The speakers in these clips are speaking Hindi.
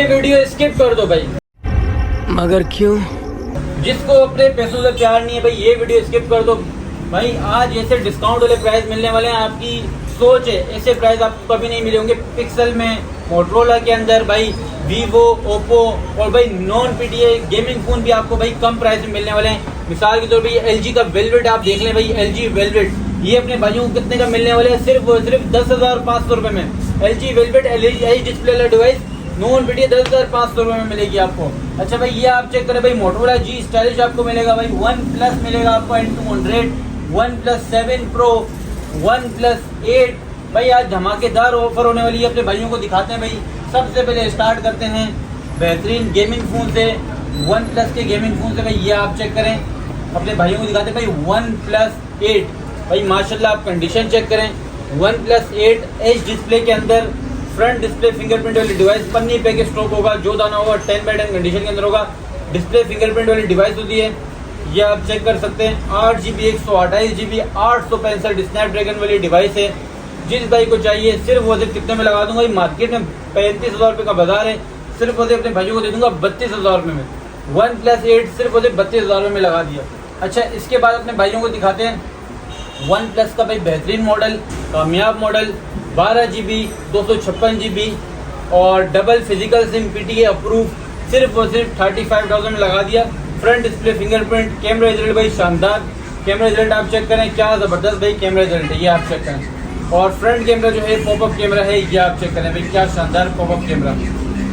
ये वीडियो स्किप कर दो भाई। मगर क्यों? जिसको अपने पैसों से प्यार नहीं है भाई, ये वीडियो स्किप कर दो भाई। आज ऐसे डिस्काउंट वाले प्राइस मिलने वाले हैं, आपकी सोच है ऐसे प्राइस आपको कभी नहीं मिले होंगे। पिक्सल में, मोटरोला के अंदर भाई, वीवो, ओप्पो और भाई नॉन पीटीए गेमिंग फोन भी आपको भाई कम प्राइस में मिलने वाले हैं। मिसाल के तौर पर एलजी का वेलवेट आप देख लें भाई, एलजी वेलवेट ये अपने भाइयों को कितने का मिलने वाले हैं? सिर्फ 10,500 रुपए में एलजी वेलवेट एच डिस्प्ले वाला डिवाइस नॉन पीटीए 10,500 रुपए में मिलेगी आपको। अच्छा भाई, ये आप चेक करें भाई, मोटरोला जी स्टाइलिश आपको मिलेगा भाई। वन प्लस मिलेगा आपको N200, one plus 7 pro, one plus 8 भाई। आज धमाकेदार ऑफर होने वाली है, अपने भाइयों को दिखाते हैं भाई। सबसे पहले स्टार्ट करते हैं बेहतरीन गेमिंग फोन से, वन प्लस के गेमिंग फोन से भाई। ये आप चेक करें, अपने भाइयों को दिखाते हैं भाई वन प्लस 8 भाई। माशाल्लाह आप कंडीशन चेक करें, वन प्लस 8 एच डिस्प्ले के अंदर फ्रंट डिस्प्ले फिंगरप्रिंट वाली डिवाइस, पन्नी पे के स्ट्रोक होगा, जो दाना होगा 10/10 कंडीशन के अंदर होगा। डिस्प्ले फिंगरप्रिंट वाली डिवाइस होती है, ये आप चेक कर सकते हैं। 8GB 128GB 865 स्नैपड्रैगन वाली डिवाइस है। जिस भाई को चाहिए सिर्फ वो सिर्फ कितने में लगा दूंगा, मार्केट में 35,000 रुपये का बाजार है, सिर्फ वो अपने भाइयों को दे दूंगा 32,000 रुपये में। वन प्लस 8 सिर्फ वो 32,000 रुपये में लगा दिया। अच्छा, इसके बाद अपने भाइयों को दिखाते हैं वन प्लस का भाई बेहतरीन मॉडल, कामयाब मॉडल, 12GB 256GB और double physical SIM PTA approve, सिर्फ और सिर्फ 35,000 में लगा दिया। Front display fingerprint, camera result भाई शानदार, कैमरा रिजल्ट आप चेक करें, क्या ज़बरदस्त भाई कैमरा रिजल्ट है, ये आप चेक करें। और फ्रंट कैमरा जो है पॉपअप कैमरा है, ये आप चेक करें भाई, क्या शानदार पॉपअप कैमरा।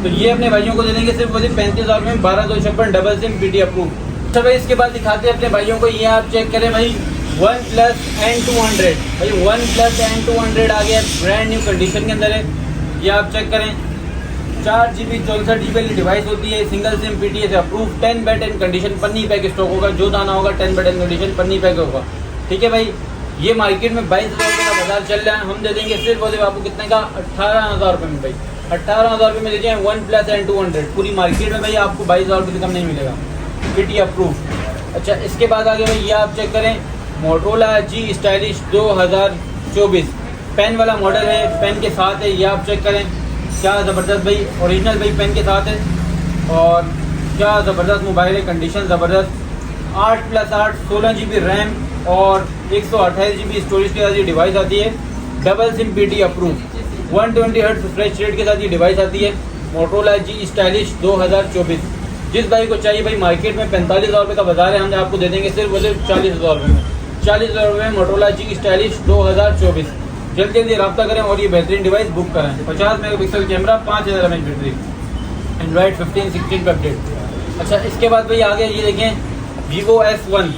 तो ये अपने भाइयों को दे देंगे सिर्फ और सिर्फ 35,000 में, 12/256 डबल सिम पीटीए अप्रूव। अच्छा भाई, इसके बाद दिखाते हैं अपने भाइयों को, ये आप चेक करें भाई वन प्लस N200 भाई। वन प्लस N200 आ गया, ब्रांड न्यू कंडीशन के अंदर है, ये आप चेक करें। 4GB 64GB वाली डिवाइस होती है, सिंगल सिम पीटीए से अप्रूव, 10/10 कंडीशन, पन्नी पैक स्टॉक होगा, जो दाना होगा 10/10 कंडीशन पन्नी पैक होगा। ठीक है भाई, ये मार्केट में 22,000 रुपये का बाजार चल रहा है, हम दे देंगे सिर्फ और सिर्फ आपको कितने का? 18,000 रुपये में भाई। 18,000 रुपये में दीजिए वन प्लस N200। पूरी मार्केट में भाई आपको 22,000 रुपये से कम नहीं मिलेगा, पीटीए अप्रूव। अच्छा, इसके बाद आगे भाई ये आप चेक करें, मोटरोला जी स्टाइलिश 2024 पेन वाला मॉडल है, पेन के साथ है, ये आप चेक करें, क्या ज़बरदस्त भाई, ओरिजिनल भाई पेन के साथ है और क्या ज़बरदस्त मोबाइल है, कंडीशन ज़बरदस्त। 8+8 16GB रैम और 128GB स्टोरेज के साथ ये डिवाइस आती है, double SIM PTA approve, 120 hertz refresh rate के साथ ये डिवाइस आती है। मोटरोला जी स्टाइलिश 2024, जिस भाई को चाहिए भाई, मार्केट में 45,000 रुपये का बाजार है, हम आपको दे देंगे सिर्फ और सिर्फ 40,000 रुपये में। 40,000 रुपये में मोटरोला जी स्टाइलिश 2024। जल्दी जल्दी रब्ता करें और ये बेहतरीन डिवाइस बुक करें। 50 megapixel camera, 5000 mAh battery, Android 15-16 पर अपडेट। अच्छा, इसके बाद भाई आगे ये देखें Vivo S1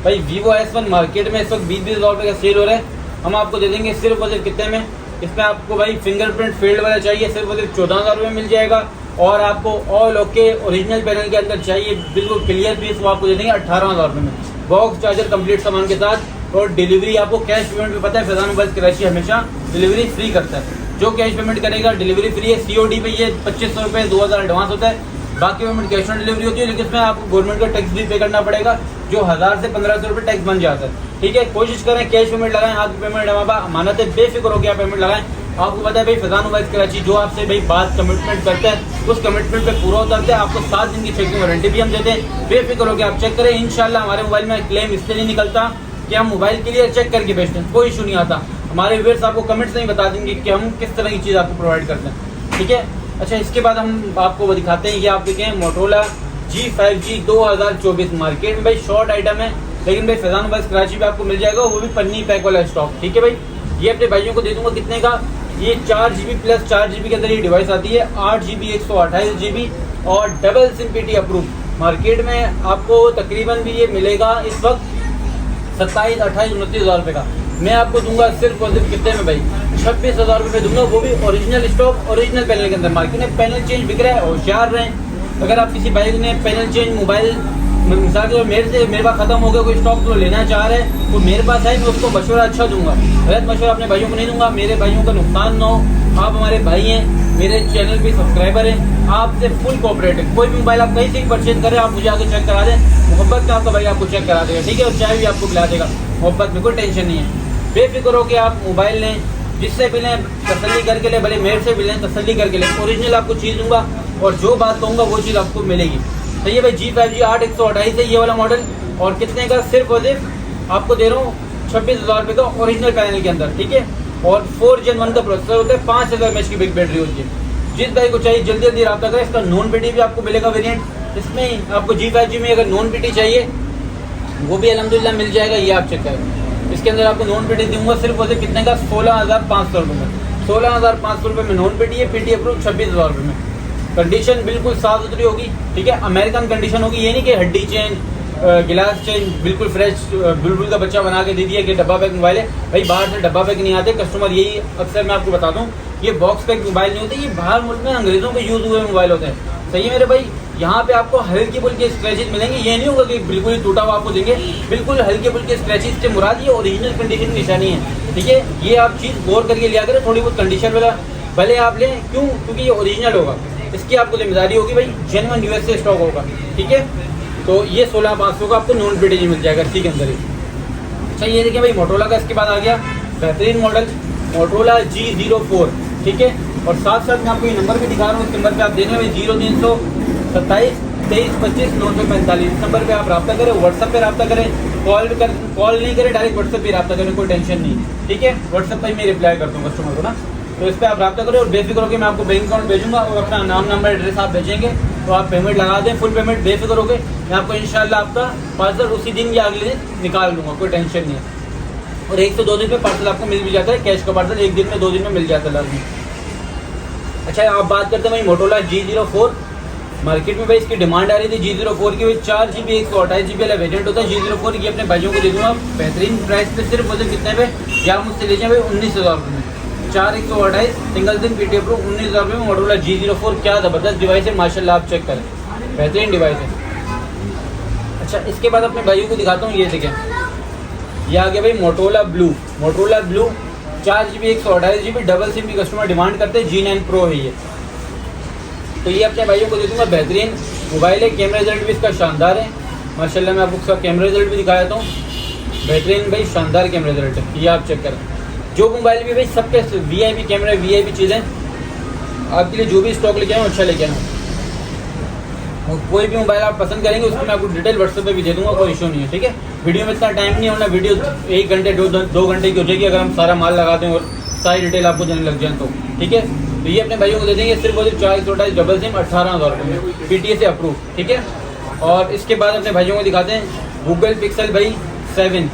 भाई। Vivo S1 मार्केट में इस वक्त 20,000 रुपये का सेल हो रहा है, हम आपको दे देंगे सिर्फ और सिर्फ कितने में? इसमें आपको भाई फिंगरप्रिंट फील्ड वाला चाहिए, सिर्फ और सिर्फ 14,000 रुपये मिल जाएगा। और आपको ऑल ओके ओरिजिनल पैनल के अंदर चाहिए, बिल्कुल क्लियर पीस, वो आपको दे देंगे 18,000 रुपये में, बॉक्स चार्जर कंप्लीट सामान के साथ। और डिलीवरी आपको कैश पेमेंट में, पता है फैजान मोबाइल कराची हमेशा डिलीवरी फ्री करता है, जो कैश पेमेंट करेगा डिलीवरी फ्री है। COD पे ये 2,500 रुपये 2,000 एडवांस होता है, बाकी पेमेंट कैश ऑन डिलीवरी होती है, लेकिन इसमें आपको गवर्नमेंट का टैक्स भी पे करना पड़ेगा, जो 1000 से 1,500 रुपये टैक्स बन जाता है। ठीक है, कोशिश करें कैश पेमेंट लगाएं, हाथ पेमेंट अमानत है, बेफिक्र होकर आप पेमेंट लगाएं। आपको पता है भाई फैजान मोबाइल कराची जो आपसे भाई बात कमिटमेंट करते हैं, उस कमिटमेंट पे पूरा उतरते हैं। आपको 7 दिन की चेकिंग वारंटी भी हम देते हैं, बेफिक्र होकर आप चेक करें। इंशाल्लाह हमारे मोबाइल में क्लेम इससे नहीं निकलता कि हम मोबाइल के लिए चेक करके बेचते हैं, कोई इशू नहीं आता। हमारे व्यूअर्स आपको कमेंट्स नहीं बता देंगे कि हम किस तरह की चीज़ आपको प्रोवाइड करते हैं। ठीक है, अच्छा, इसके बाद हम आपको वो दिखाते हैं, ये आप देखें मोटरोला G5G 2024 मार्केट में भाई शॉर्ट आइटम है, लेकिन भाई फैजान मोबाइल कराची में आपको मिल जाएगा, वो भी पन्नी पैक वाला स्टॉक। ठीक है भाई, ये अपने भाइयों को दे दूंगा कितने का? ये 4GB प्लस 4GB के अंदर ये डिवाइस आती है, 8GB 128GB और double SIM PTA approve. Market में आपको तकरीबन भी ये मिलेगा इस वक्त 27, 28, 29,000 रुपये का। मैं आपको दूंगा सिर्फ और सिर्फ कितने में भाई? 26,000 रुपये दूंगा, वो भी ओरिजिनल स्टॉक, ओरिजिनल पैनल के अंदर। मार्केट में पैनल चेंज बिक रहा है, होशियार रहें। अगर आप किसी भाई ने पैनल चेंज मोबाइल मिसाल के मेरे पास खत्म हो गया, कोई स्टॉक तो लेना चाह रहे हैं, तो मेरे पास है, मैं उसको मशवरा अच्छा दूंगा, गलत मशवरा अपने भाइयों को नहीं दूंगा, मेरे भाइयों का नुकसान ना हो। आप हमारे भाई हैं, मेरे चैनल पे सब्सक्राइबर हैं, आपसे फुल कोऑपरेट है। कोई भी मोबाइल आप कहीं से भी परचेज करें, आप मुझे आके चेक करा दें, मोहब्बत में आपका भाई आपको चेक करा देगा। ठीक है, और चाय भी आपको पिला देगा, मोहब्बत में कोई टेंशन नहीं है। बेफिक्र हो के आप मोबाइल लें, जिससे भी लें तसल्ली करके लें, भले मेरे से भी लें तसल्ली करके लें। ओरिजिनल आपको चीज़ दूंगा, और जो बात कहूँगा वो चीज़ आपको मिलेगी। सही है भाई। G5G 8128 है ये वाला मॉडल, और कितने का, सिर्फ और सिर्फ आपको दे रहा हूँ 26,000 रुपये का ओरिजिनल पैनल के अंदर, ठीक है। और 4 Gen 1 का प्रोसेसर होता है, 5000 mAh की बिग बैटरी होती है। जिस भाई को चाहिए जल्दी जल्दी रब्ता करें। इसका नॉन पीटी भी आपको मिलेगा वेरिएंट। इसमें आपको G5G में अगर नॉन पीटी चाहिए वो भी अल्हम्दुलिल्लाह मिल जाएगा, ये आप चेक करें। इसके अंदर आपको नॉन पीटी दूंगा सिर्फ और सिर्फ कितने का, 16,500 रुपये में। 16,500 रुपये में नॉन पीटी है, पीटी अप्रूव 26,000 रुपये में। कंडीशन बिल्कुल साफ सुथरी होगी, ठीक है। अमेरिकन कंडीशन होगी, ये नहीं कि हड्डी चेंज, गिलास चेंज, बिल्कुल फ्रेश बुलबुल का बच्चा बना के दे दिया कि डब्बा पैक मोबाइल है। भाई बाहर से डब्बा पैक नहीं आते कस्टमर, यही अक्सर मैं आपको बताता हूँ, ये बॉक्स पैक मोबाइल नहीं होते, ये बाहर मुल्क में अंग्रेजों के यूज हुए मोबाइल होते हैं। सही है मेरे भाई। यहाँ पे आपको हल्की फुल्की स्क्रैचेज मिलेंगे, ये नहीं होगा कि बिल्कुल ही टूटा हुआ आपको देंगे, बिल्कुल हल्के फुल्के स्क्रैचेज से मुराद ये ओरिजिनल कंडीशन की निशानी है, ठीक है। ये आप चीज़ गौर करके लिया करें, थोड़ी बहुत कंडीशन वाला भले आप लें, क्यों, क्योंकि ये ओरिजिनल होगा, इसकी आपको जिम्मेदारी होगी भाई, जेन्युइन यूएस से स्टॉक होगा, ठीक है। तो ये 16,500 का आपको नॉन पीटी मिल जाएगा इसी के अंदर ही। अच्छा ये देखिए भाई मोटरोला का इसके बाद आ गया बेहतरीन मॉडल मोटरोला G04, ठीक है। और साथ साथ मैं आपको ये नंबर भी दिखा रहा हूँ, इस नंबर पे आप देने भाई 0327 23 25 945। इस नंबर पे आप रब्ता करें, व्हाट्सएप पे रब्ता करें, कॉल नहीं करें, डायरेक्ट व्हाट्सएप पे रब्ता करें, कोई टेंशन नहीं, ठीक है। व्हाट्सएप पर मैं रिप्लाई करता हूँ कस्टमर को ना, तो इस पर आप रब्ता करें और बेफिक्र होकर मैं आपको बैंक अकाउंट भेजूंगा और अपना नाम नंबर एड्रेस आप भेजेंगे तो आप पेमेंट लगा दें, फुल पेमेंट बेफिक्र होकर मैं आपको इंशाल्लाह आपका पार्सल उसी दिन या अगले दिन निकाल दूंगा, कोई टेंशन नहीं है। और 1 से 2 दिन में पार्सल आपको मिल भी जाता है, कैश का पार्सल 1 दिन में 2 दिन में मिल जाता है लाजमी। अच्छा आप बात करते हैं भाई मोटरोला G04, मार्केट में भाई इसकी डिमांड आ रही थी G04 की, 4 GB 128 GB वाला वेरिएंट होता है G04 की, अपने भाइयों को दे दूँगा बेहतरीन प्राइस पे, सिर्फ वजह कितने पे, या मुझसे ले जाए भाई 19,000 रुपये में। 4 128 सिंगल दिन पीटी अप्रूव 19,000 रुपये में मोटरोला G04, क्या ज़बरदस्त डिवाइस है माशाल्लाह, आप चेक करें, बेहतरीन डिवाइस है। अच्छा इसके बाद अपने भाइयों को दिखाता हूँ, ये देखें ये आ गया भाई Motorola blue 4 GB 128 GB double SIM की कस्टमर डिमांड करते हैं, G9 Pro है ये। तो ये अपने भाइयों को दे दूँगा बेहतरीन मोबाइल है, कैमरा रिजल्ट भी इसका शानदार है माशाल्लाह। मैं आपको इसका कैमरा रिजल्ट भी दिखाया था, बेहतरीन भाई शानदार कैमरा रिजल्ट है, ये आप चेक करें। जो मोबाइल भी भाई सबके VIP कैमरा VIP चीज़ें आपके लिए, जो भी स्टॉक लेके आए अच्छा लेके आए। कोई भी मोबाइल आप पसंद करेंगे उसको मैं आपको डिटेल व्हाट्सएप पे भी दे दूंगा, कोई इशू नहीं है, ठीक है। वीडियो में इतना टाइम नहीं होना, वीडियो 1 घंटे 2 घंटे की हो जाएगी अगर हम सारा माल लगा दें और सारी डिटेल आपको देने लग जाए तो, ठीक है। तो ये अपने भाइयों को दे देंगे सिर्फ और सिर्फ 4 128 डबल सिम 18,000 रुपये में, PTA से अप्रूव, ठीक है। और इसके बाद अपने भाइयों को दिखाते हैं गूगल पिक्सल भाई 7,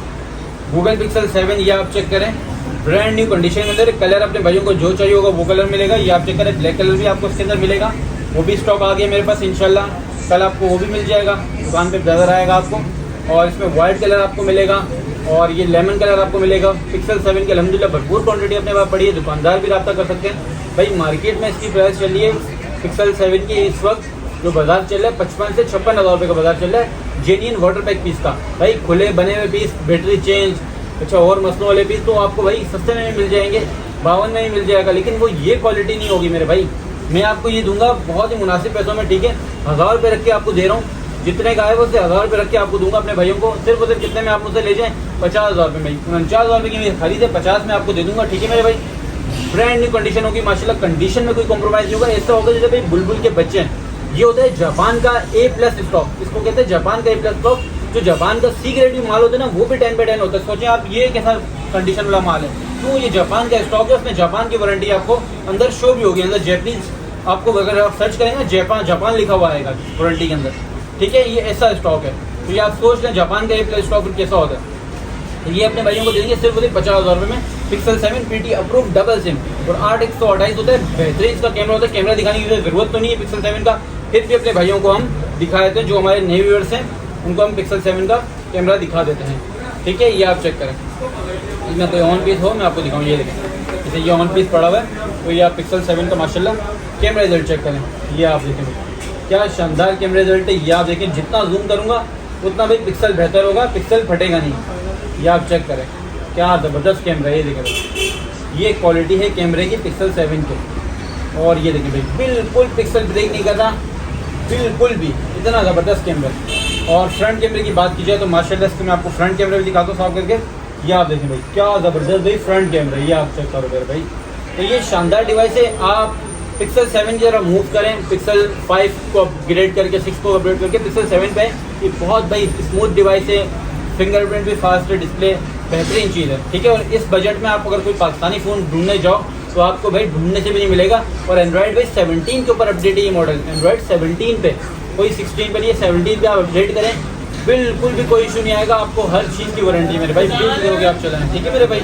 गूगल पिक्सल 7, ये आप चेक करें, ब्रांड न्यू कंडीशन के अंदर। कलर अपने भाइयों को जो चाहिए होगा वो कलर मिलेगा, ये आप चेक करें, ब्लैक कलर भी आपको इसके अंदर मिलेगा, वो भी स्टॉक आ गया मेरे पास इंशाल्लाह, कल आपको वो भी मिल जाएगा, दुकान पे नजर आएगा आपको। और इसमें वाइट कलर आपको मिलेगा और ये लेमन कलर आपको मिलेगा। पिक्सल 7 की अल्हम्दुलिल्लाह भरपूर क्वांटिटी अपने पास पड़ी है, दुकानदार भी रब्ता कर सकते हैं भाई। मार्केट में इसकी प्राइस चल रही है पिक्सल 7 की इस वक्त जो बाजार चल रहा है 55 से 56,000 रुपये का बाजार चल रहा है, जेन्युइन वाटर पैक पीस का भाई, खुले बने हुए पीस, बैटरी चेंज, अच्छा और मसलों वाले पीस तो आपको भाई सस्ते में भी मिल जाएंगे, 52 में ही मिल जाएगा, लेकिन वो ये क्वालिटी नहीं होगी मेरे भाई। मैं आपको ये दूंगा बहुत ही मुनासिब पैसों में, ठीक है। 1000 रुपये रख के आपको दे रहा हूँ, जितने का है वो से 1000 रुपये रख के आपको दूंगा अपने भाइयों को, सिर्फ और सिर्फ कितने में आप मुझसे ले जाएं, 50,000 रुपये में, 49,000 रुपये की मेरी खरीद है, 50 में आपको दे दूंगा, ठीक है मेरे भाई। ब्रांड न्यू कंडीशन होगी माशाल्लाह, कंडीशन में कोई कॉम्प्रोमाइज़ नहीं होगा। ऐसा होगा जैसे भाई बुलबुल के बच्चे हैं, ये होता है जापान का A+ स्टॉक, इसको कहते हैं जापान का A+ स्टॉक। जो जापान का C ग्रेड भी माल होता है ना वो भी 10/10 होता है। सोचें आप ये कैसा कंडीशन वाला माल है, क्यों, ये जापान का स्टॉक है, उसमें जापान की वारंटी आपको अंदर शो भी होगी, अंदर जैपनीज आपको अगर आप सर्च करेंगे जापान लिखा हुआ आएगा वारंटी के अंदर, ठीक है। ये ऐसा स्टॉक है, तो ये आप सोच लें जापान का A+ स्टॉक कैसा होता है। तो ये अपने भाइयों को देंगे सिर्फ 50,000 रुपये में, pixel 7 PT approve double SIM और 8 128 होता है, बेहतरीन इसका कैमरा होता है। कैमरा दिखाने की जरूरत तो नहीं है पिक्सल 7 का, फिर भी अपने भाइयों को हम दिखा देते हैं, जो हमारे नए व्यूअर्स हैं उनको हम पिक्सल 7 का कैमरा दिखा देते हैं, ठीक है। ये आप चेक करें, इसमें कोई ऑन पीस हो मैं आपको दिखाऊँ, ये देखें जैसे ये ऑन पीस पड़ा हुआ है, तो ये आप पिक्सल 7 का माशाल्लाह कैमरा रिजल्ट चेक करें, ये आप देखें क्या शानदार कैमरा रिजल्ट है। ये आप देखें, जितना जूम करूँगा उतना भाई पिक्सल बेहतर होगा, पिक्सल फटेगा नहीं। ये आप चेक करें, क्या ज़बरदस्त कैमरा है, ये देखें ये क्वालिटी है कैमरे की पिक्सल 7 के। और ये देखिए भाई बिल्कुल पिक्सल ब्रेक नहीं करता, बिल्कुल भी, इतना ज़बरदस्त कैमरा। और फ्रंट कैमरे की बात की जाए तो माशाल्लाह इसके मैं आपको फ्रंट कैमरा भी दिखाता हूँ साफ करके, ये आप देखें भाई क्या ज़बरदस्त भाई फ्रंट कैमरा, ये आप चेक करो मेरे भाई। तो ये शानदार डिवाइस है, आप पिक्सल 7 जरा मूव करें, पिक्सल 5 को अपग्रेड करके 6 को अपग्रेड करके पिक्सल 7 पे ये बहुत भाई स्मूथ डिवाइस है, फिंगरप्रिंट भी फास्ट है, डिस्प्ले बेहतरीन चीज़ है, ठीक है। और इस बजट में आप अगर कोई पाकिस्तानी फ़ोन ढूंढने जाओ तो आपको भाई ढूंढने से भी नहीं मिलेगा। और एंड्रॉइड भाई 17 के ऊपर अपडेट है ये मॉडल, एंड्रॉइड 17 पे, कोई 16 पे नहीं है, 17 पे आप अपडेट करें, बिल्कुल भी कोई इशू नहीं आएगा। आपको हर चीज़ की वारंटी मेरे भाई, बिल करोगे आप चलाएं, ठीक है मेरे भाई।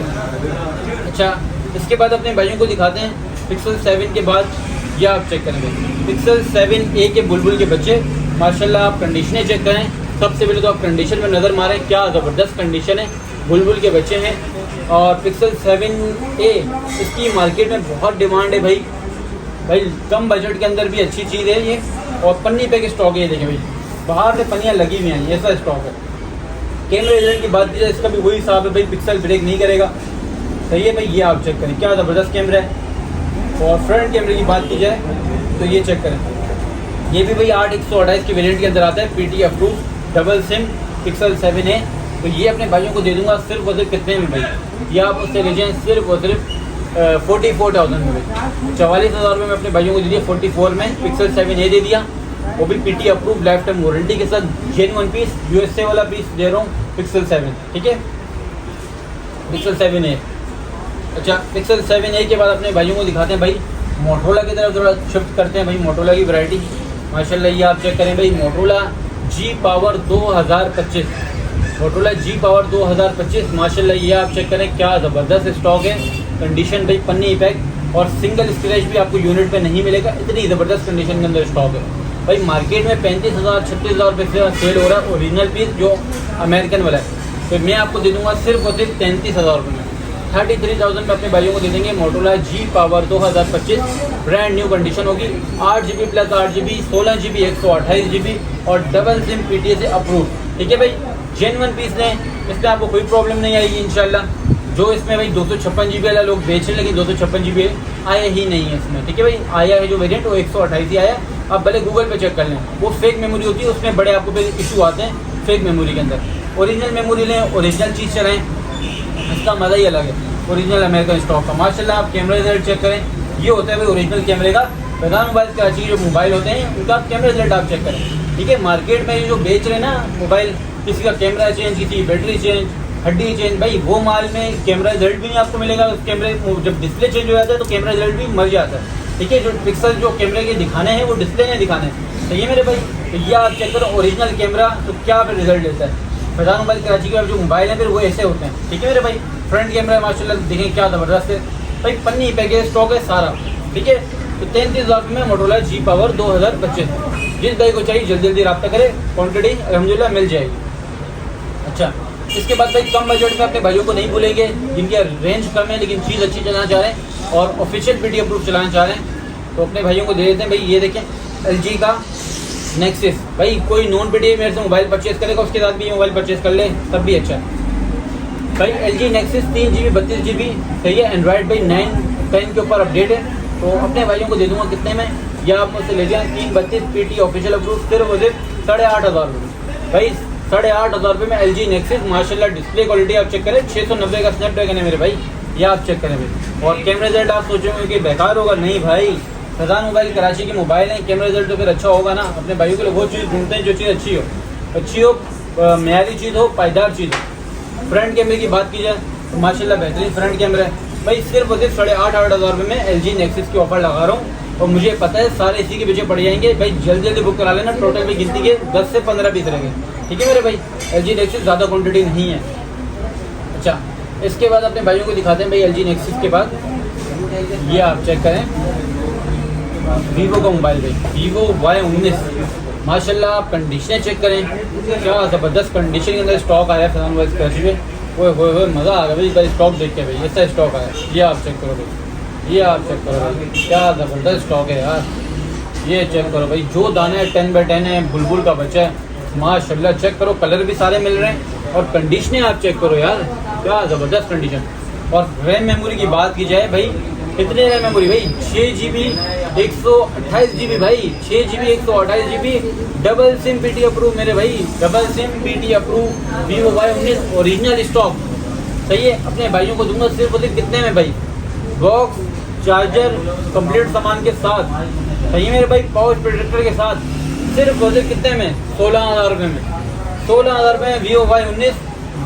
अच्छा, इसके बाद अपने भाइयों को दिखाते हैं पिक्सल 7 के बाद, यह आप चेक करेंगे पिक्सल 7a के बुलबुल के बच्चे, माशाल्लाह आप कंडीशनें चेक करें। सबसे पहले तो आप कंडीशन में नज़र मारें, क्या ज़बरदस्त कंडीशन है, बुलबुल के बच्चे हैं। और पिक्सल 7a इसकी मार्केट में बहुत डिमांड है भाई कम बजट के अंदर भी अच्छी चीज़ है ये। और पन्नी पे के स्टॉक है, ये देखें भाई, बाहर से पन्नियाँ लगी हुई हैं, ऐसा स्टॉक है। कैमरे रिजल्ट की बात की जाए, इसका भी वही हिसाब है भाई, पिक्सल ब्रेक नहीं करेगा, सही है भाई। ये आप चेक करें, क्या ज़बरदस्त कैमरा है। और फ्रंट कैमरे की बात की जाए तो ये चेक करें, ये भी भाई 8/128 के वेरिएंट के अंदर आता है, PT approve, double SIM, pixel 7a। तो ये अपने भाइयों को दे दूंगा सिर्फ और सिर्फ कितने में भाई, ये आप उससे ले जाएँ सिर्फ और सिर्फ 44,000 में भाई। 44,000 में अपने भाइयों को दे दिया 44 में, पिक्सल 7a दे दिया, वो भी PT approve, life time warranty के साथ, जेन्युइन पीस, USA वाला पीस दे रहा हूँ, पिक्सल 7, ठीक है, पिक्सल 7a। अच्छा, पिक्सल 7a के बाद अपने भाइयों को दिखाते हैं भाई मोटरोला की तरफ थोड़ा शिफ्ट करते हैं भाई। मोटरोला की वैरायटी माशाल्लाह ये आप चेक करें भाई, Motorola G Power 2025, Motorola G Power 2025 माशाल्लाह ये आप चेक करें, क्या ज़बरदस्त स्टॉक है। कंडीशन भाई पन्नी पैक और सिंगल स्क्रैच भी आपको यूनिट पे नहीं मिलेगा, इतनी ज़बरदस्त कंडीशन के अंदर स्टॉक है भाई। मार्केट में 35,000 36,000 रुपये से सेल हो रहा है ओरिजिनल पीस जो अमेरिकन वाला है, तो मैं आपको दे दूँगा सिर्फ और सिर्फ 33,000 रुपये में, 33,000 में अपने भाइयों को दे देंगे Motorola G Power 2025, brand new condition होगी, 8GB plus 8GB, 16GB, 128GB और डबल सिम PTA से अप्रूव, ठीक है भाई। जेन्युइन पीस लें, इसमें आपको कोई प्रॉब्लम नहीं आएगी इंशाल्लाह। जो इसमें भाई 256GB वाला लोग बेच रहे, लेकिन 256GB आया ही नहीं है इसमें, ठीक है भाई। आया है जो वेरियंट वो 128 ही आया, आप भले गूगल पे चेक कर लें, वो फेक मेमोरी होती है, उसमें बड़े आपको इशू आते हैं फेक मेमोरी के अंदर। ओरिजिनल मेमोरी लें, ओरिजिनल चीज़ चलाएँ, इसका मज़ा ही अलग है, ओरिजिनल अमेरिकन स्टॉक का। माशाल्लाह आप कैमरा रिजल्ट चेक करें, ये होता है भाई ओरिजिनल कैमरे का। प्रधान मोबाइल कराची जो मोबाइल होते हैं उनका आप कैमरा रिजल्ट आप चेक करें, ठीक है। मार्केट में जो बेच रहे हैं ना मोबाइल, किसी का कैमरा चेंज, किसी की बैटरी चेंज, हड्डी चेंज, भाई वो माल में कैमरा रिजल्ट भी नहीं आपको मिलेगा। उस कैमरे जब डिस्प्ले चेंज हो जाता है तो कैमरा रिजल्ट भी मर जाता है, ठीक है। जो पिक्सल जो कैमरे के दिखाने हैं वो डिस्प्ले ने दिखाने हैं, सही है मेरे भाई। तो ये आप चेक करो ओरिजिनल कैमरा, तो क्या फिर रिजल्ट देता है। प्रधान मोबाइल कराची के जो मोबाइल हैं फिर वो ऐसे होते हैं, ठीक है मेरे भाई। फ्रंट कैमरा माशाल्लाह देखें क्या ज़बरदस्त है भाई, पन्नी पैकेज स्टॉक है सारा, ठीक है। तो 33,000 में मोटरोला G Power 2025, जिस भाई को चाहिए जल्दी जल्दी रब्ता करें, क्वान्टिटी अल्हम्दुलिल्लाह मिल जाएगी। अच्छा, इसके बाद भाई कम बजट में अपने भाइयों को नहीं भूलेंगे, जिनकी रेंज कम है लेकिन चीज़ अच्छी चलाना चाह रहे हैं और ऑफिशियल PT अप्रूव चलाना चाह रहे हैं, तो अपने भाइयों को दे देते हैं भाई। ये देखें LG का नेक्सिस, भाई कोई नॉन PT मेरे से मोबाइल परचेज करेगा उसके साथ भी ये मोबाइल परचेज कर ले तब भी अच्छा है भाई। LG नेक्सिस 3GB 32GB, सही है। एंड्रॉइड भाई 9-10 के ऊपर अपडेट है, तो अपने भाइयों को दे दूंगा कितने में, या आप मुझसे ले जाएँ 332 PT ऑफिशियल अप्रूव, सिर्फ और सिर्फ 8,500 रुपये भाई। 8,500 रुपये में LG नेक्सिस माशाल्लाह डिस्प्ले क्वालिटी आप चेक करें, 690 का स्नैपड्रैगन है मेरे भाई, ये आप चेक करें भाई। और कैमरा रिजल्ट आप सोचेंगे कि बेकार होगा, नहीं भाई, प्रधान मोबाइल कराची के मोबाइल है, कैमरा रिजल्ट तो फिर अच्छा होगा ना। अपने भाइयों के लिए वो चीज़ ढूंढते हैं जो चीज़ अच्छी हो, मेयारी चीज़ हो, पायदार चीज़ हो। फ्रंट कैमरे की बात की जाए तो माशाल्लाह बेहतरीन फ्रंट कैमरा है भाई, सिर्फ और सिर्फ 8,500 रुपये में LG नेक्सिस की ऑफर लगा रहा हूँ। और मुझे पता है सारे इसी के पीछे पड़ जाएंगे भाई, जल्दी जल्दी बुक करा लेना। टोटल में गिनती के 10 से 15 पीस रहेंगे, ठीक है मेरे भाई। LG नेक्सिस ज़्यादा क्वान्टिटी नहीं है। अच्छा, इसके बाद अपने भाइयों को दिखाते हैं भाई LG नेक्सिस के बाद, ये आप चेक करें वीवो का मोबाइल भाई, Vivo Y19 माशाल्लाह आप कंडीशनें चेक करें, क्या ज़बरदस्त कंडीशन के अंदर स्टॉक आया है। प्रधान मोबाइल कराची में वो मज़ा आ गया भाई स्टॉक देख के भाई, ऐसा स्टॉक आया। ये आप चेक करो भाई, ये आप चेक करो भाई, क्या ज़बरदस्त स्टॉक है यार। ये चेक करो भाई, जो दाना है 10/10 है, बुलबुल का बच्चा है माशाल्लाह। चेक करो, कलर भी सारे मिल रहे हैं और कंडीशनें आप चेक करो यार, क्या ज़बरदस्त कंडीशन। और रैम मेमोरी की बात की जाए भाई, कितने रैम मेमोरी भाई, 6GB 128GB भाई, 6GB 128GB, double SIM PT approve मेरे भाई, double SIM PT approve Vivo Y19 original stock, सही है। अपने भाइयों को दूंगा सिर्फ और सिर्फ कितने में भाई, बॉक्स चार्जर कंप्लीट सामान के साथ, सही मेरे भाई, पावर प्रोटेक्टर के साथ सिर्फ बोले कितने में, 16,000 रुपये में। 16,000 रुपये में Vivo Y19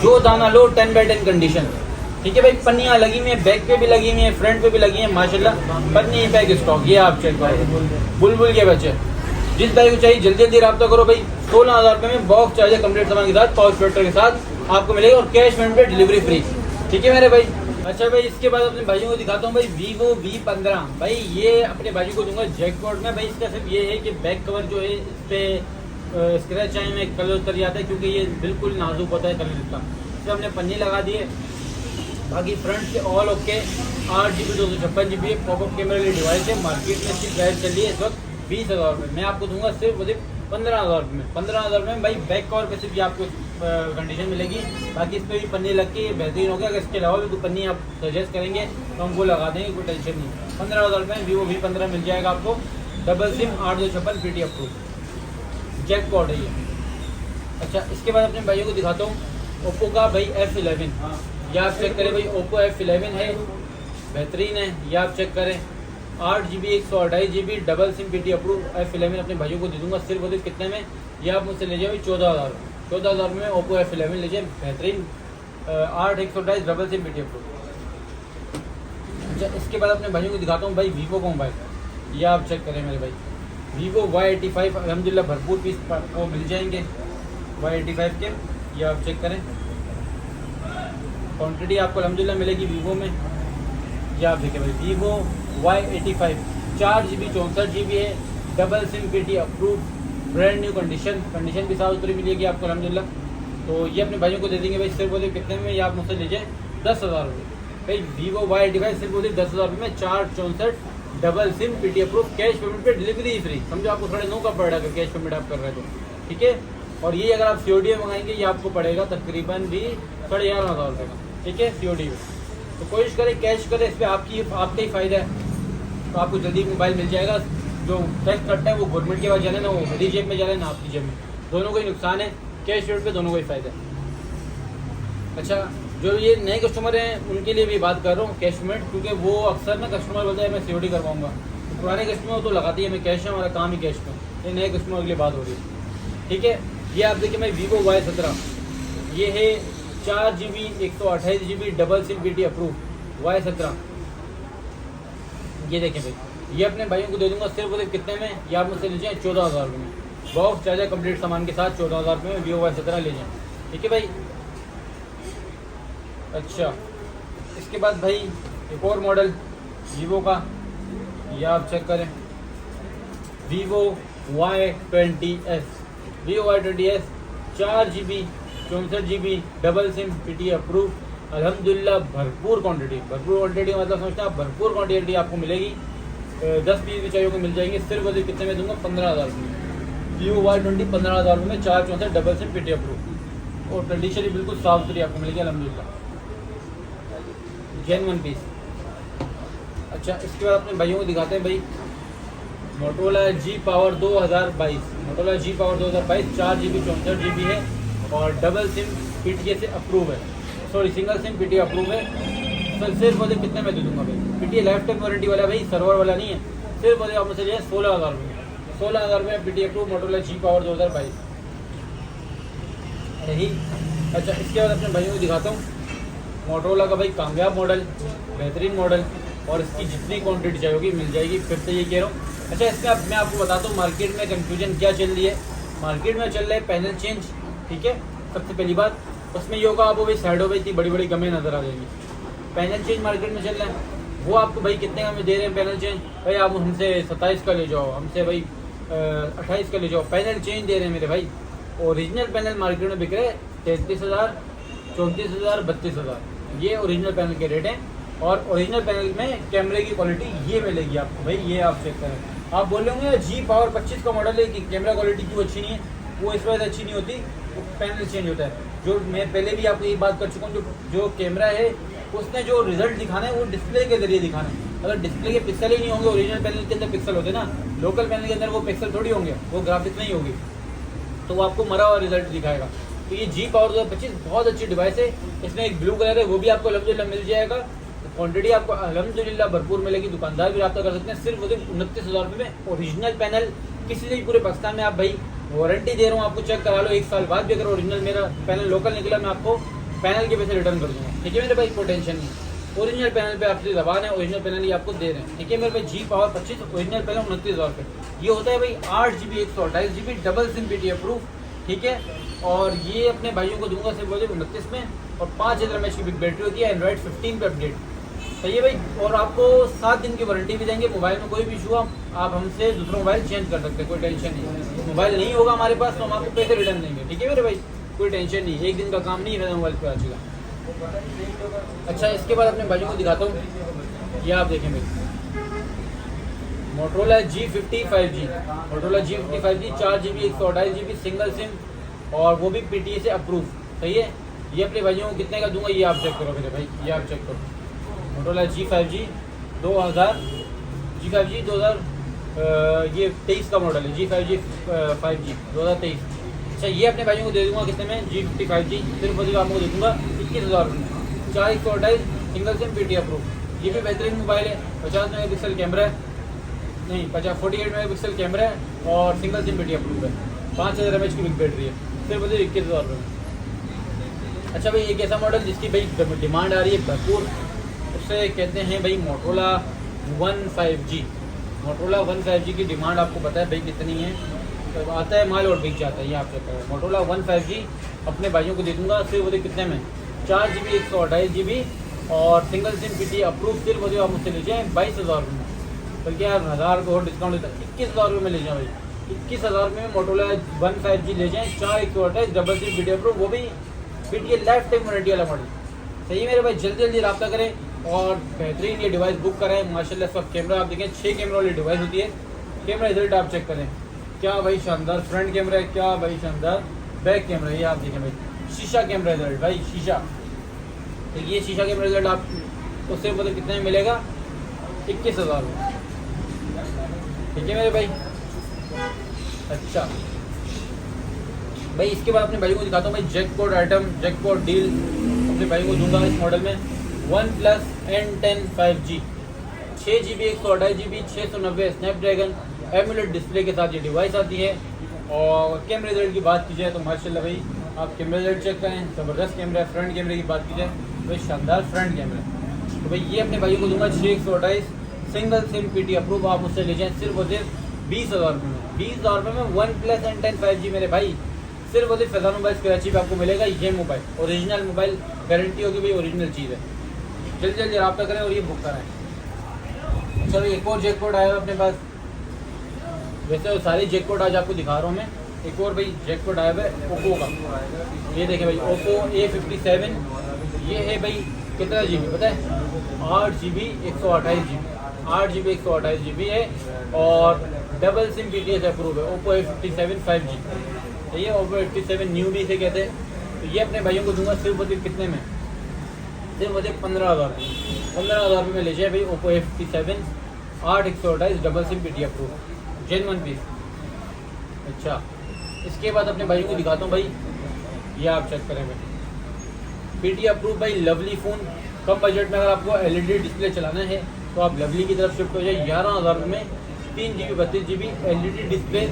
जो दाना लो 10/10 कंडीशन। ठीक है भाई, पन्नियाँ लगी हुई है, बैक पे भी लगी हुई है, फ्रंट पे भी लगी है माशाल्लाह, पन्नी पैक स्टॉक। ये आप चेक करो, बुलबुल के बच्चे। जिस भाई को चाहिए जल्दी जल्दी रब्ता करो भाई। 16,000 रुपये में बॉक्स चार्जर कंप्लीट सामान के साथ, पावर प्रोटेक्टर के साथ आपको मिलेगा, और कैश पेमेंट पे डिलीवरी फ्री। ठीक है मेरे भाई। अच्छा भाई, इसके बाद अपने भाइयों को दिखाता हूँ भाई Vivo V15। भाई ये अपने भाई को दूंगा जैकपॉट में। भाई इसका सिर्फ ये है कि बैक कवर जो है इस पे स्क्रैच आए में कलर उतर जाता है, क्योंकि ये बिल्कुल नाजुक होता है कलर इसका। इसमें हमने पन्नी लगा दी है, बाकी फ्रंट से all okay. 8GB 256GB popup camera वाली डिवाइस है। मार्केट में इसकी प्राइस चल रही है इस वक्त 20,000 रुपये। मैं आपको दूंगा सिर्फ 15,000 रुपये में। 15,000 रुपये में भाई बैक कवर पे सिर्फ ये आपको कंडीशन मिलेगी। बाकी इस पर भी पन्नी लग के बेहतरीन हो गया। अगर इसके अलावा भी कोई पन्नी आप सजेस्ट करेंगे तो हम वो लगा देंगे, कोई टेंशन नहीं। 15,000 रुपये में Vivo V15 मिल जाएगा आपको। Double SIM 856 PT approve jackpot है ये। अच्छा, इसके बाद अपने भाइयों को दिखाता हूँ ओप्पो का भाई F11। ये आप चेक करें भाई, ओप्पो F11 है, बेहतरीन है। ये आप चेक करें, 8GB 128GB double SIM PT approve F11 अपने भाइयों को दे दूंगा सिर्फ वो कितने में। ये आप मुझसे ले जाए भाई 14,000 में ओप्पो F11 लीजिए, बेहतरीन 8 128 डबल सिम PT अप्रूव। अच्छा, इसके बाद अपने भाइयों को दिखाता हूँ भाई Vivo का मोबाइल। ये आप चेक करें मेरे भाई, Vivo Y85 अलहमदिल्ला भरपूर पीस वो मिल जाएंगे Y85 के। ये आप चेक करें, क्वान्टिटी आपको अलहमदिल्ला मिलेगी Vivo में। ये आप देखिए भाई, Vivo Y85 4GB 64GB है, double SIM PT approve, brand new condition भी साफ सुथरी मिलेगी आपको अलहमदिल्ला। तो ये अपने भाइयों को दे देंगे भाई सिर्फ बोले कितने में, ये आप मुझसे लीजिए 10,000 रुपये। भाई Vivo Y85 सिर्फ बोले 10,000 रुपये में, 464 double SIM PT approve, cash payment पे डिलीवरी फ्री। समझो आपको थोड़ा नो का पड़ेगा अगर कैश पेमेंट आप कर रहे हो तो। ठीक है, और ये अगर आप COD में मंगाएंगे ये आपको पड़ेगा तकरीबन भी 11,500 रुपये का। ठीक है, COD में। तो कोशिश करें कैश करें, इस पर आपका ही फ़ायदा है। तो आपको जल्दी मोबाइल मिल जाएगा। जो टैक्स कटता है वो गवर्नमेंट के पास जाना ना, वो मेरी जेब में जाना है ना आपकी जेब में, दोनों को ही नुकसान है। कैश रेट पे दोनों को ही फ़ायदा है। अच्छा, जो ये नए कस्टमर हैं उनके लिए भी बात कर रहा हूँ कैश पेमेंट, क्योंकि वो अक्सर ना कस्टमर बोलता है मैं COD करवाऊँगा। तो पुराने कस्टमर तो लगाती है मैं कैश है, हमारा काम ही कैश में। ये नए कस्टमर के लिए बात हो रही है। ठीक है, ये आप देखिए मैं Vivo Y17, ये है 4GB 128GB double SIM PT approve Y17। ये देखें भाई, ये अपने भाइयों को दे दूंगा सिर्फ बोले कितने में, ये आप मुझसे लीजिए 14,000 रुपये में। बॉक्स चार्जर कंप्लीट सामान के साथ 14,000 रुपये में Vivo Y17 ले जाएँ। ठीक है भाई। अच्छा, इसके बाद भाई एक और मॉडल Vivo का, ये आप चेक करें, Vivo Y20s 4GB 64GB double SIM PT approve अल्हम्दुलिल्लाह। भरपूर क्वांटिटी मतलब समझते हैं आप, भरपूर क्वांटिटी आपको मिलेगी। 10 पीस भी चाहिए को मिल जाएंगे सिर्फ वजह कितने में दूंगा, 15,000 रुपये। Vivo Y20 15,000 रुपये में 464 डबल सिम PT अप्रूव, और कंडीशन भी बिल्कुल साफ सुथरी आपको मिलेगी अल्हम्दुलिल्लाह, जेन्युइन पीस। अच्छा, इसके बाद अपने भाइयों को दिखाते हैं भाई Motorola G Power 2022। Motorola G Power 2022 4GB 64GB है, और डबल सिम PTA से अप्रूव है, sorry single SIM PT approve है। सर सिर्फ मुझे कितने में दे दूंगा भाई, PTA लाइफ टाइम वारंटी वाला भाई, सर्वर वाला नहीं है। सिर्फ मुझे आप मुझसे लिए 16,000 रुपये, 16,000 रुपये PT approve Motorola G Power 2022 यही। अच्छा, इसके बाद अपने भाइयों को दिखाता हूँ मोटोरोला का भाई कामयाब मॉडल, बेहतरीन मॉडल, और इसकी जितनी क्वांटिटी चाहिए मिल जाएगी। फिर से ये कह रहा हूँ। अच्छा, इसमें अब मैं आपको बताता हूँ मार्केट में कन्फ्यूजन क्या चल रही है। मार्केट में चल रहा है पैनल चेंज। ठीक है, सबसे पहली बात उसमें ये होगा, आपको भाई साइडों पर इतनी बड़ी बड़ी गमें नजर आ जाएंगी। पैनल चेंज मार्केट में चल रहा है, वो आपको भाई कितने का में दे रहे हैं पैनल चेंज। भाई आप हमसे 27 का ले जाओ, हमसे भाई 28 का ले जाओ, पैनल चेंज दे रहे हैं मेरे भाई। ओरिजिनल पैनल मार्केट में बिक रहे 33,000, 34,000, 32,000। ये ओरिजिनल पैनल के रेट हैं, और ओरिजिनल पैनल में कैमरे की क्वालिटी ये मिलेगी आपको भाई। ये आप चेक करें। आप बोल रहे होंगे G Power 25 का मॉडल है कि कैमरा क्वालिटी क्यों अच्छी नहीं है, वो इस वजह से अच्छी नहीं होती, वो पैनल चेंज होता है। जो मैं पहले भी आपको ये बात कर चुका हूँ, जो कैमरा है उसने जो रिजल्ट दिखाना है वो डिस्प्ले के जरिए दिखाना है। अगर डिस्प्ले के पिक्सल ही नहीं होंगे, ओरिजिनल पैनल के अंदर पिक्सल होते ना, लोकल पैनल के अंदर वो पिक्सल थोड़ी होंगे, वो ग्राफिक्स नहीं होगी, तो वो आपको मरा हुआ रिजल्ट दिखाएगा। तो ये G Power 2025 बहुत अच्छी डिवाइस है। इसमें एक ब्लू कलर है, वो भी आपको अलहमदुलिल्लाह मिल जाएगा। क्वांटिटी आपको अल्हम्दुलिल्लाह भरपूर मिलेगी। दुकानदार भी रब्ता कर सकते हैं। सिर्फ 29,000 रुपये में ओरिजिनल पैनल, किसी भी पूरे पाकिस्तान में आप भाई वारंटी दे रहा हूँ, आपको चेक करा लो। 1 साल बाद भी अगर ओरिजिनल मेरा पैनल लोकल निकला, मैं आपको पैनल के पैसे रिटर्न कर दूँगा। ठीक है मेरे भाई, कोई टेंशन नहीं। ओरिजिनल पैनल पे आपसे जबान है, ओरिजिनल पैनल ही आपको दे रहे हैं। ठीक है मेरे भाई, जी पावर 25, ओरिजिनल पैनल 29,000 रुपये। ये होता है भाई 8GB 128 GB double SIM PTI approve. ठीक है, और ये अपने भाइयों को दूंगा सिर्फ 29 में, और 5000 mAh की बिग बैटरी होती है। एंड्रॉइड 15 पे अपडेट, सही है भाई। और आपको 7 दिन की वारंटी भी देंगे। मोबाइल में कोई भी इशू आप हमसे दूसरा मोबाइल चेंज कर सकते हैं, कोई टेंशन नहीं। मोबाइल नहीं होगा हमारे पास तो हम आपको पैसे रिटर्न देंगे। ठीक है मेरे भाई, कोई टेंशन नहीं। 1 दिन का काम नहीं है मोबाइल पर आज का। अच्छा, इसके बाद अपने भाइयों को दिखाता हूँ। ये आप देखें भाई, Motorola G50 5G, Motorola G50 5G 4GB 128 GB single SIM, और वो भी PTA से अप्रूव। सही है, ये अपने भाइयों को कितने का दूंगा ये आप चेक करो मेरे भाई, ये आप चेक करो। मोटरोला G5G 2000 ये 23 का मॉडल है। G5G 5G 2023। अच्छा, ये अपने भाइयों को दे दूंगा कितने में? G50 5G सिर्फ आपको दे दूंगा 21,000 रुपये। 4/128 सिंगल सिम PTA अप्रूव। ये भी बेहतरीन मोबाइल है। 50 मेगापिक्सल कैमरा है, नहीं 48 मेगापिक्सल कैमरा है, और सिंगल सिम PTA अप्रूव है। 5000 mAh की बिग बैटरी है, सिर्फ 21,000 रुपये। अच्छा भाई, एक ऐसा मॉडल जिसकी भाई डिमांड आ रही है भरपूर, उससे कहते हैं भाई Motorola One 5G। Motorola One 5G की डिमांड आपको पता है भाई कितनी है, तो आता है माल और बिक जाता है। ये आप चेक करें, मोटरोला One 5G अपने भाइयों को दे दूंगा सिर्फ वो कितने में? 4GB 128 GB और सिंगल सिम PTA अप्रूव। सिर्फ वो आप मुझसे ले जाएँ 22,000 रुपये में, बल्कि यार 1000 को और डिस्काउंट देता है, 21,000 रुपये में ले जाएँ भाई। 21,000 में मोटरोला One 5G ले जाएँ, 4/128 डबल सिम PTA अप्रूव, वो भी PTA लाइफ टाइम वारंटी वाला मॉडल। सही है मेरे भाई, जल्दी जल्दी रब्ता करें और बेहतरीन ये डिवाइस बुक कराएं। माशाल्लाह इसका कैमरा आप देखें, 6 कैमरा वाली डिवाइस होती है। कैमरा रिजल्ट आप चेक करें, क्या भाई शानदार फ्रंट कैमरा है, क्या भाई शानदार बैक कैमरा है। ये आप देखें भाई, शीशा कैमरा रिजल्ट भाई, शीशा। तो ये शीशा कैमरा रिजल्ट आप तो सिर्फ मतलब कितने में मिलेगा? 21,000 रुपये। ठीक है मेरे भाई। अच्छा भाई, इसके बाद अपने भाई को दिखाता हूँ भाई जैकपॉट आइटम, जैकपॉट डील अपने भाई को दूंगा इस मॉडल में। OnePlus N10 5G 6GB 128 GB 690 Snapdragon AMOLED display के साथ ये डिवाइस आती है। और कैमरे रिजल्ट की बात की जाए तो माशाल्लाह भाई आप कैमरा रिजल्ट चेक करें, ज़बरदस्त कैमरा है। फ्रंट कैमरे की बात की जाए तो भाई शानदार फ्रंट कैमरा है। तो भाई ये अपने भाई को दूंगा 6/128 सिंगल सिम PTA अप्रूव। आप उससे ले जाएँ सिर्फ और सिर्फ 20,000 रुपये में। 20,000 रुपये में OnePlus N10 5G मेरे भाई, सिर्फ और सिर्फ फैज़ान मोबाइल कराची पे आपको मिलेगा। ये मोबाइल ओरिजिनल मोबाइल, गारंटी होगी भाई ओरिजिनल चीज़ है। जल्दी जल्दी रब्ता करें और ये बुक कराएं। अच्छा भाई, एक और जैकपॉट आया है अपने पास। वैसे वो सारे जैकपॉट आज आपको दिखा रहा हूँ मैं। एक और भाई जैकपॉट आया है ओप्पो का। ये देखें भाई, ओप्पो A57। ये है भाई कितना GB पता है? 8GB 128 GB 8GB 128 GB है, और डबल सिम PTA से अप्रूव है। ओप्पो A57 5G, तो ये ओप्पो A57 न्यू भी से कहते हैं। तो ये अपने भाइयों को दूंगा सिर्फ वही कितने में? सिर्फ वही 15,000 रुपये। 15,000 रुपये में ले जाए भाई Oppo A57 8/128 double sim PTA approve, genuine piece. अच्छा, इसके बाद अपने भाइयों को दिखाता हूँ भाई, ये आप चेक करें भाई, PTA अप्रूव भाई लवली फ़ोन। कम बजट में अगर आपको LED डिस्प्ले चलाना है तो आप लवली की तरफ शिफ्ट हो जाए। 11,000 रुपये में 3GB 32GB LED डिस्प्ले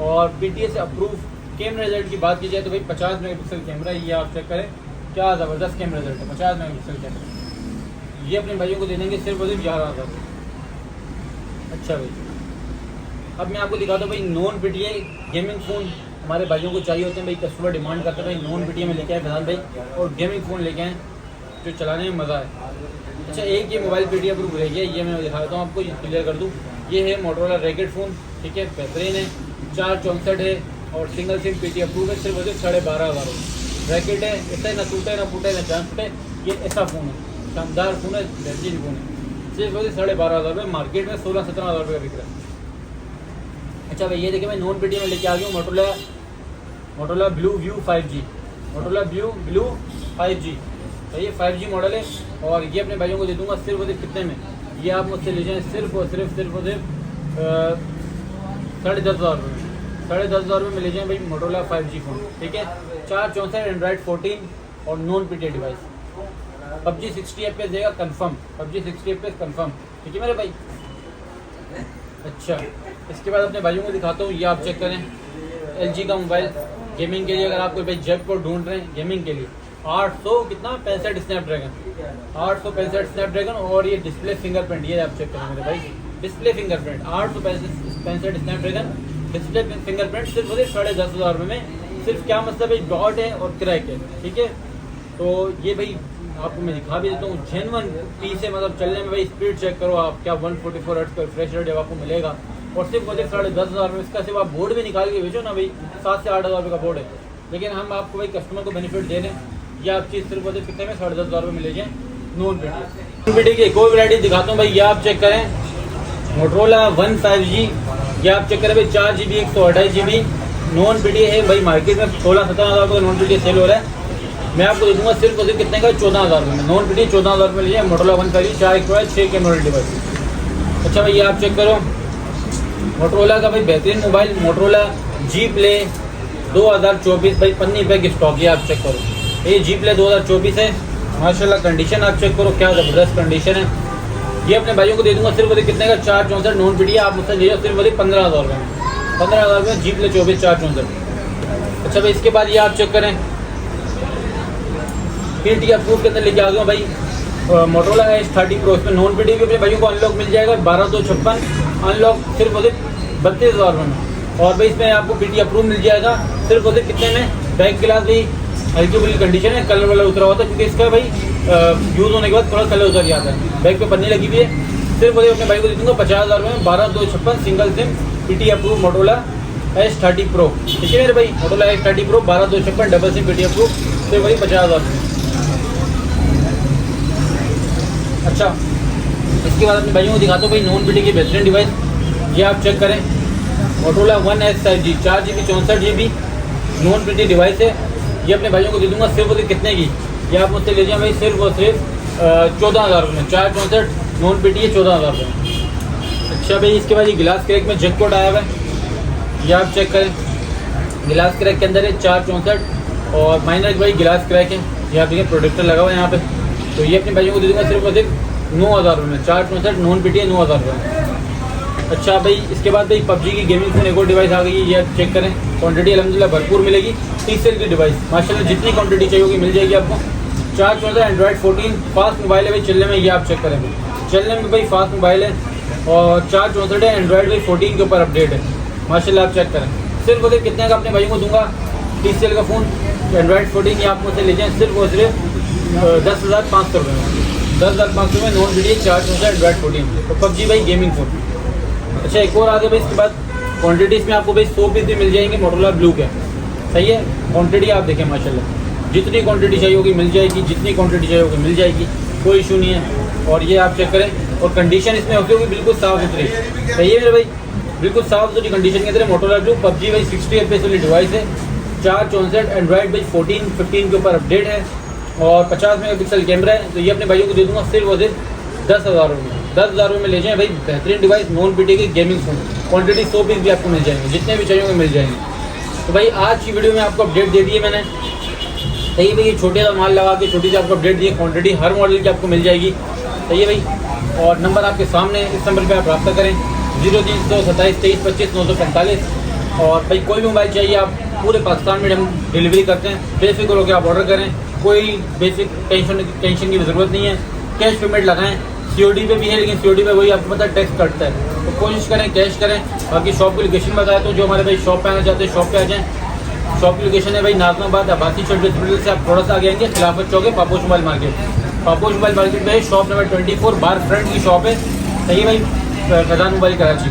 और PTA से अप्रूव। कैमरा रिजल्ट की बात की जाए तो भाई 50 मेगापिक्सल कैमरा, ये आप चेक करें, क्या ज़बरदस्त कैमरा रिजल्ट है। 50 मेगापिक्सल कैमरा, ये अपने भाइयों को दे देंगे सिर्फ और सिर्फ 11,000। अच्छा भाई, अब मैं आपको दिखाता हूँ भाई नॉन PTA गेमिंग फ़ोन हमारे भाइयों को चाहिए होते हैं भाई। कस्टमर डिमांड करते हैं भाई नॉन PTA में लेके आए फैज़ान भाई, और गेमिंग फ़ोन लेके आए जो चलाने में मज़ा है। अच्छा, एक ये मोबाइल PTA अप्रूव रह गया, ये मैं दिखाता हूँ आपको, ये क्लियर कर दूँ। ये है मोटरोला रैकेट फ़ोन। ठीक है, बेहतरीन है, 464 है और सिंगल सिम PTA अप्रूव है। सिर्फ वजह 12,500 रैकेट है। ऐसा ना टूटे ना फूटे ना चांस फूटे, ये ऐसा फ़ोन है, शानदार फ़ोन है, बेहतरीन फ़ोन है। सिर्फ वजह 12,500 रुपये, मार्केट में 16-17,000 रुपये का बिक रहा है। अच्छा भाई, ये देखिए मैं नॉन PTA में लेके आ गया हूँ Motorola blue view 5G, Motorola blue 5G। तो ये 5G मॉडल है, और ये अपने भाइयों को दे दूँगा सिर्फ वजह कितने में? ये आप मुझसे ले जाएँ सिर्फ और सिर्फ 10,500 रुपये। 10,500 रुपये में ले जाएँ भाई मोटरोला 5G फ़ोन। ठीक है, 464 एंड्रॉइड 14 और non PTA device. PUBG 60 FPS देगा कंफर्म, PUBG 60 FPS कंफर्म। ठीक है मेरे भाई। अच्छा, इसके बाद अपने भाइयों को दिखाता हूँ, ये आप चेक करें LG का मोबाइल गेमिंग के लिए। अगर आप कोई भाई जेट को ढूंढ रहे हैं गेमिंग के लिए, 865 स्नैपड्रैगन, 865 स्नैपड्रैगन, और ये डिस्प्ले फिंगरप्रिंट, ये आप चेक करें मेरे भाई, display fingerprint 865 Snapdragon display fingerprint, सिर्फ 10,500 रुपये में। सिर्फ क्या मतलब है, डॉट है और क्रैक है। ठीक है, तो ये भाई आपको मैं दिखा भी देता हूँ, जेन्युइन पीस है, मतलब चलने में भाई स्पीड चेक करो आप, क्या 144 हर्ट्ज का रिफ्रेश रेट आपको मिलेगा, और सिर्फ 10,500 में। इसका सिर्फ आप बोर्ड भी निकाल के भेजो ना भाई, 7 से 8 हज़ार रुपये का बोर्ड है, लेकिन हम आपको भाई कस्टमर को बेनिफिट दे रहे हैं। ये आप चीज़ सिर्फ कितने में 10,500 रुपये मिले जाए नॉन पीटी की। एक और वैरायटी दिखाता हूँ भाई, ये आप चेक करें मोटरोला One 5G, ये आप चेक करें भाई 4 GB 128 GB नॉन पीटी है भाई। मार्केट में 16-17 हज़ार का नॉन पीटी सेल हो रहा है, मैं आपको दे दूँगा सिर्फ कितने का, 14,000 रुपये में। नॉन पीटी 14,000 रुपये लीजिए, Motorola One 5G 4 128 6 camera device. अच्छा भाई, ये आप चेक करो मोटरोला का भाई बेहतरीन मोबाइल, मोटरोला G Play 2024 भाई, पन्नी पैक स्टॉक, ये आप चेक करो, ये G Play 2024 है माशाल्लाह। कंडीशन आप चेक करो, क्या ज़बरदस्त कंडीशन है। ये अपने भाइयों को दे दूंगा सिर्फ कितने का, 464 नॉन पीटी, आप मुझसे ले जाओ सिर्फ 15,000 रुपये में, 15,000 रुपये G Play 24 464। अच्छा भाई, इसके बाद ये आप चेक करें पीटी अप्रूव के अंदर लेके आ गया भाई मोटरोला S30 Pro, इसमें नॉन पीटी भी अपने भाइयों को अनलॉक मिल जाएगा 12,256 अनलॉक सिर्फ 32,000 रुपये में। और भाई इसमें आपको पीटी अप्रूव मिल जाएगा सिर्फ कितने में, बैक ग्लास भी हल्की फुल्की कंडीशन है, कलर वाला उतरा होता है क्योंकि इसका भाई यूज़ होने के बाद थोड़ा कलर उतर जाता है। बैक पे पन्नी लगी हुई है, सिर्फ अपने भाई को दे दूँगा 50,000 रुपये में, 12,256 single SIM PT approve Motorola S30 Pro। ठीक है मेरे भाई, Motorola S30 Pro 12,256 double SIM PT approve, सिर्फ वही 50,000 रुपये। अच्छा, इसके बाद अपने भाइयों को दिखाता हूँ भाई नॉन पीटी की बेहतरीन डिवाइस, ये आप चेक करें Motorola One S 5G 4 GB 64 GB non PT device है। ये अपने भाइयों को दे दूँगा सिर्फ कितने की, ये आप मुझसे ले जाए भाई सिर्फ और सिर्फ 14,000 रुपये में, 464 नॉन पीटी है 14,000 रुपये। अच्छा भाई, इसके बाद ये गिलास क्रैक में जैकपॉट आया हुआ है, ये आप चेक करें गिलास क्रैक के अंदर है 464 और माइनर भाई गिलास क्रैक है, ये आप देखिए प्रोटेक्टर लगा हुआ है यहाँ पे। तो ये अपने भाइयों को दे दूँगा सिर्फ और सिर्फ 9,000 रुपये में, 464 नॉन पीटी है 9,000 रुपये। अच्छा भाई, इसके बाद भाई PUBG की गेमिंग फोन एक और डिवाइस आ गई है, ये आप चेक करें, क्वांटिटी अल्हम्दुलिल्लाह भरपूर मिलेगी, 30 सेल की डिवाइस माशाल्लाह, जितनी क्वांटिटी चाहिए होगी मिल जाएगी आपको। 414 एंड्रॉइड 14 फास्ट मोबाइल है भाई चलने में, ये आप चेक करें चलने में भाई फास्ट मोबाइल है, और 464 है एंड्रॉइड भाई 14 के ऊपर अपडेट है माशाल्लाह, आप चेक करें। सिर्फ उधर कितने का अपने भाइयों को दूंगा, 30 सेल का फ़ोन एंड्रॉइड 14 ये आप मुझसे ले जाएँ सिर्फ और सिर्फ 10,500 रुपये में, 10,500 में नॉन वीडियो 464 एंड्रॉइड 14 तो PUBG भाई गेमिंग फोन। अच्छा, एक और आ गया भाई इसके बाद क्वांटिटी में आपको भाई 100 पीस भी मिल जाएंगे मोटरोला ब्लू के, सही है। क्वांटिटी आप देखें माशाल्लाह, जितनी क्वांटिटी चाहिए होगी मिल जाएगी, जितनी क्वांटिटी चाहिए होगी मिल जाएगी, कोई इशू नहीं है। और ये आप चेक करें, और कंडीशन इसमें होती होगी बिल्कुल साफ़ सुथरी, सही है मेरे भाई, बिल्कुल साफ़ सुथरी कंडीशन के अंदर मोटरोला ब्लू PUBG भाई 60 FPS वाली डिवाइस है, 464 एंड्रॉइड भाई 14 15 के ऊपर अपडेट है, और 50 मेगापिक्सल कैमरा है। तो ये अपने भाइयों को दे दूँगा सिर्फ और सिर्फ 10,000 रुपये में, 10,000 रुपये में ले जाएँ भाई बेहतरीन डिवाइस नॉन पीटी की गेमिंग फोन। क्वांटिटी 100 पीस भी आपको मिल जाएंगे, जितने भी चाहिए होंगे मिल जाएंगे। तो भाई आज की वीडियो में आपको अपडेट दे दी है मैंने, सही है भाई, ये छोटे सा माल लगा के छोटी सी आपको अपडेट दी है, क्वांटिटी हर मॉडल की आपको मिल जाएगी, सही है भाई। और नंबर आपके सामने, इस नंबर पर आप रब्ता करें 0327 23 25 945। और भाई कोई भी मोबाइल चाहिए आप पूरे पाकिस्तान में हम डिलीवरी करते हैं, बेफिक्र होकर आप ऑर्डर करें, कोई बेसिक टेंशन की ज़रूरत नहीं है। कैश पेमेंट लगाएं, COD पे भी है, लेकिन COD पे वही आपको पता है टैक्स कटता है, तो कोशिश करें कैश करें। बाकी शॉप की लोकेशन बताया, तो जो हमारे भाई शॉप पे आना चाहते हैं शॉप पे आ जाएँ। शॉप की लोकेशन है भाई नाजमाबाद आबादी चौक हॉस्पिटल से आप थोड़ा सा आगे आएंगे, खिलाफत चौक है, Paposh mobile market, Paposh mobile market में शॉप नंबर 24 बार फ्रंट की शॉप है, सही भाई, फैजान मोबाइल कराची।